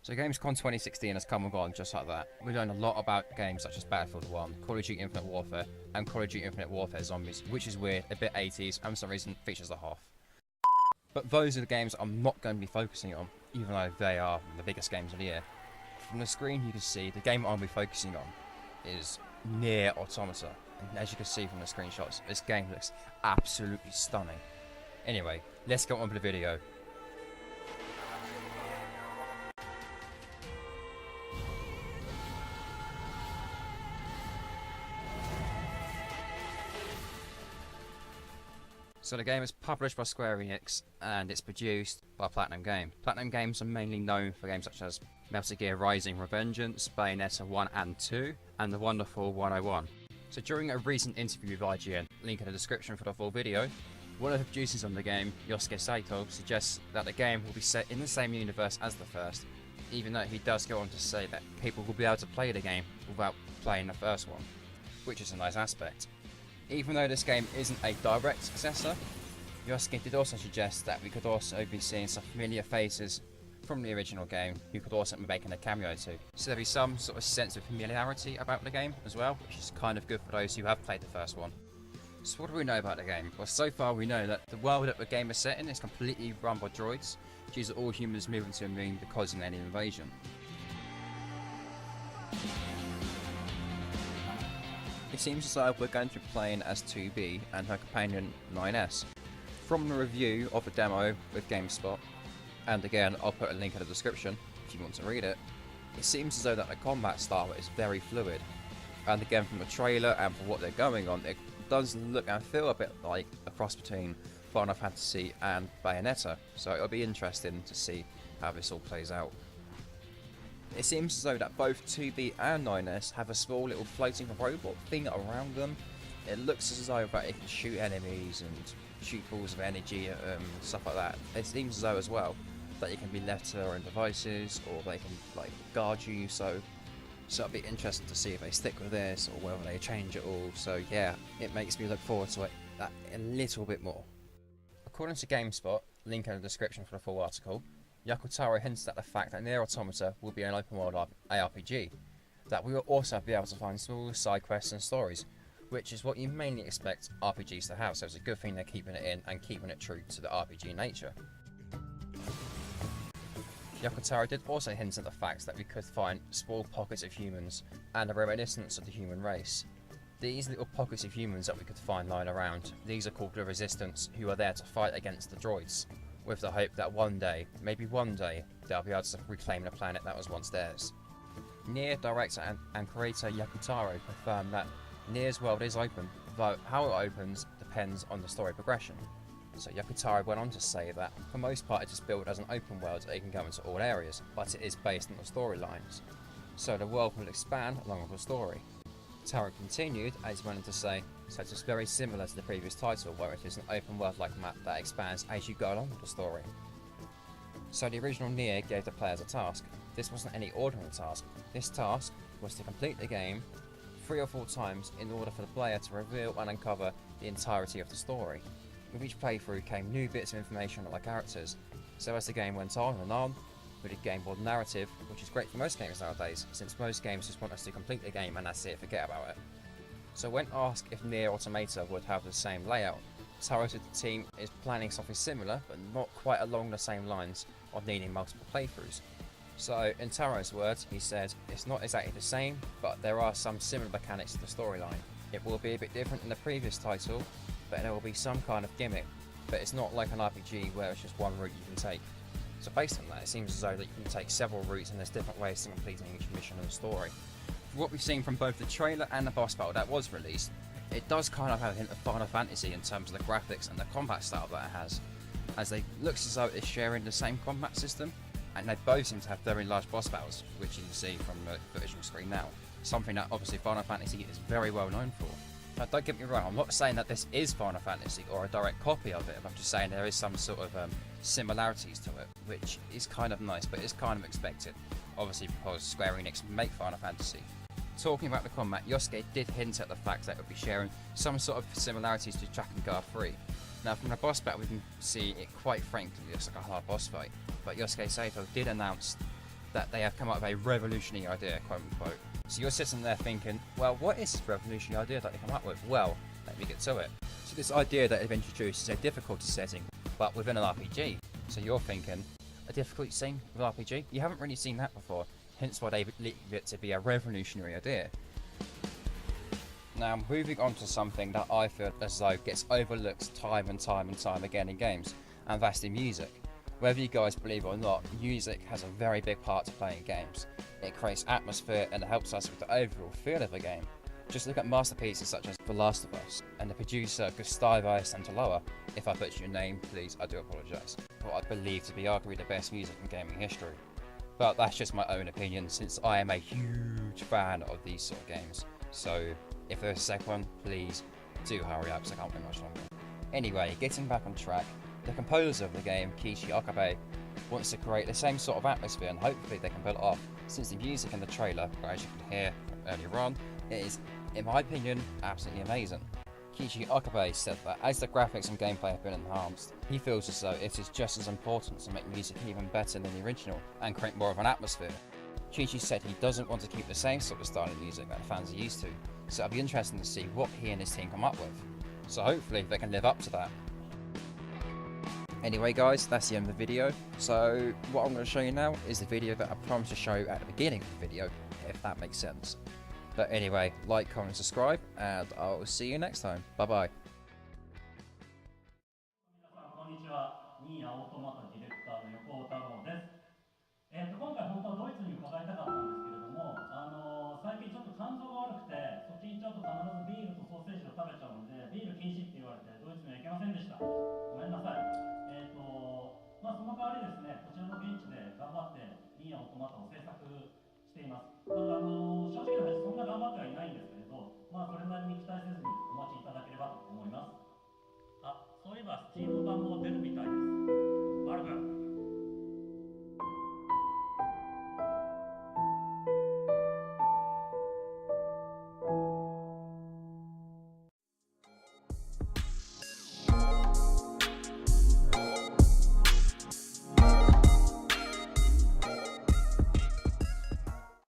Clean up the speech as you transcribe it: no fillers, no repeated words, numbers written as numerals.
So Gamescom 2016 has come and gone just like that. We learned a lot about games such as Battlefield 1, Call of Duty Infinite Warfare, and Call of Duty Infinite Warfare Zombies, which is weird, a bit 80s, and for some reason features a Hoth. But those are the games I'm not going to be focusing on, even though they are the biggest games of the year. From the screen you can see the game I'll be focusing on is NieR Automata. And as you can see from the screenshots, this game looks absolutely stunning. Anyway, let's get on with the video. So the game is published by Square Enix and it's produced by Platinum Games. Platinum Games are mainly known for games such as Metal Gear Rising: Revengeance, Bayonetta 1 and 2, and the wonderful 101. So during a recent interview with IGN, link in the description for the full video, one of the producers on the game, Yosuke Saito, suggests that the game will be set in the same universe as the first, even though he does go on to say that people will be able to play the game without playing the first one, which is a nice aspect. Even though this game isn't a direct successor, Yosuke did also suggest that we could also be seeing some familiar faces from the original game who could also be making a cameo too. So there'll be some sort of sense of familiarity about the game as well, which is kind of good for those who have played the first one. So what do we know about the game? Well, so far we know that the world that the game is set in is completely run by droids, due to all humans moving to a moon because of an alien invasion. It seems as though we're going to be playing as 2B and her companion 9S. From the review of the demo with Gamespot, and again I'll put a link in the description if you want to read it, it seems as though that the combat style is very fluid. And again from the trailer and for what they're going on, it does look and feel a bit like a cross between Final Fantasy and Bayonetta, so it'll be interesting to see how this all plays out. It seems as though that both 2B and 9S have a small little floating robot thing around them. It looks as though that it can shoot enemies and shoot balls of energy, stuff like that. It seems as though as well that it can be left to their own devices, or they can like guard you, so it'll be interesting to see if they stick with this or whether they change it all. So yeah, it makes me look forward to it a little bit more. According to GameSpot, link in the description for the full article, Yoko Taro hints at the fact that NieR Automata will be an open world ARPG, that we will also be able to find small side quests and stories, which is what you mainly expect RPGs to have, so it's a good thing they're keeping it in and keeping it true to the RPG nature. Yoko Taro did also hint at the fact that we could find small pockets of humans and a reminiscence of the human race. These little pockets of humans that we could find lying around, these are called the Resistance, who are there to fight against the droids, with the hope that one day, maybe one day, they'll be able to reclaim the planet that was once theirs. NieR director and creator Yoko Taro confirmed that NieR's world is open, though how it opens depends on the story progression. So Yoko Taro went on to say that for most part it is built as an open world that you can go into all areas, but it is based on the storylines. So the world will expand along with the story. Taro continued, as he went on to say, so it is very similar to the previous title, where it is an open world-like map that expands as you go along with the story. So the original NieR gave the players a task. This wasn't any ordinary task. This task was to complete the game 3 or 4 times in order for the player to reveal and uncover the entirety of the story. With each playthrough came new bits of information on the characters, so as the game went on and on, with a game called narrative, which is great for most games nowadays, since most games just want us to complete the game and that's it, forget about it. So when asked if NieR Automata would have the same layout, Taro said the team is planning something similar, but not quite along the same lines of needing multiple playthroughs. So in Taro's words, he said, it's not exactly the same, but there are some similar mechanics to the storyline. It will be a bit different than the previous title, but there will be some kind of gimmick, but it's not like an RPG where it's just one route you can take. So based on that, it seems as though that you can take several routes and there's different ways to completing each mission in the story. For what we've seen from both the trailer and the boss battle that was released, it does kind of have a hint of Final Fantasy in terms of the graphics and the combat style that it has, as it looks as though it's sharing the same combat system, and they both seem to have very large boss battles, which you can see from the footage on screen now, something that obviously Final Fantasy is very well known for. Now don't get me wrong, I'm not saying that this is Final Fantasy or a direct copy of it, I'm just saying there is some sort of similarities to it, which is kind of nice, but it's kind of expected, obviously because Square Enix make Final Fantasy. Talking about the combat, Yosuke did hint at the fact that it would be sharing some sort of similarities to Drakengard 3. Now from the boss battle we can see it quite frankly looks like a hard boss fight, but Yosuke Saito did announce that they have come up with a revolutionary idea, quote unquote. So you're sitting there thinking, well, what is this revolutionary idea that they come up with? Well, let me get to it. So this idea that they've introduced is a difficulty setting, but within an RPG. So you're thinking, a difficulty setting with RPG? You haven't really seen that before, hence why they believe it to be a revolutionary idea. Now, moving on to something that I feel as though gets overlooked time and time and time again in games, and that's the music. Whether you guys believe it or not, music has a very big part to play in games. It creates atmosphere and it helps us with the overall feel of a game. Just look at masterpieces such as The Last of Us, and the producer Gustavo Santaolalla. If I butcher your name, please, I do apologise. What I believe to be arguably the best music in gaming history. But that's just my own opinion, since I am a huge fan of these sort of games. So, if there's a second one, please do hurry up, so I can't wait much longer. Anyway, getting back on track, the composer of the game, Kiichi Okabe, wants to create the same sort of atmosphere, and hopefully they can pull it off, since the music in the trailer, as you can hear earlier on, is, in my opinion, absolutely amazing. Kiichi Okabe said that as the graphics and gameplay have been enhanced, he feels as though it is just as important to make music even better than the original, and create more of an atmosphere. Kiichi said he doesn't want to keep the same sort of style of music that the fans are used to, so it'll be interesting to see what he and his team come up with. So hopefully they can live up to that. Anyway guys, that's the end of the video. So what I'm going to show you now is the video that I promised to show you at the beginning of the video, if that makes sense. But anyway, like, comment, subscribe, and I'll see you next time. Bye bye. こんにちは、ニーヤオートマタディレクターの横尾太郎です。今回本当はドイツに伺いたかったんですけれども、最近ちょっと肝臓が悪くて、そっちに行っちゃうと必ずビールとソーセージを食べちゃうので、ビール禁止って言われてドイツには行けませんでした。ごめんなさい。その代わりですね、こちらの現地で頑張ってニーヤオートマタを制作しています。正直な話、そんな頑張ってはいないんですけれど、それなりに期待せずに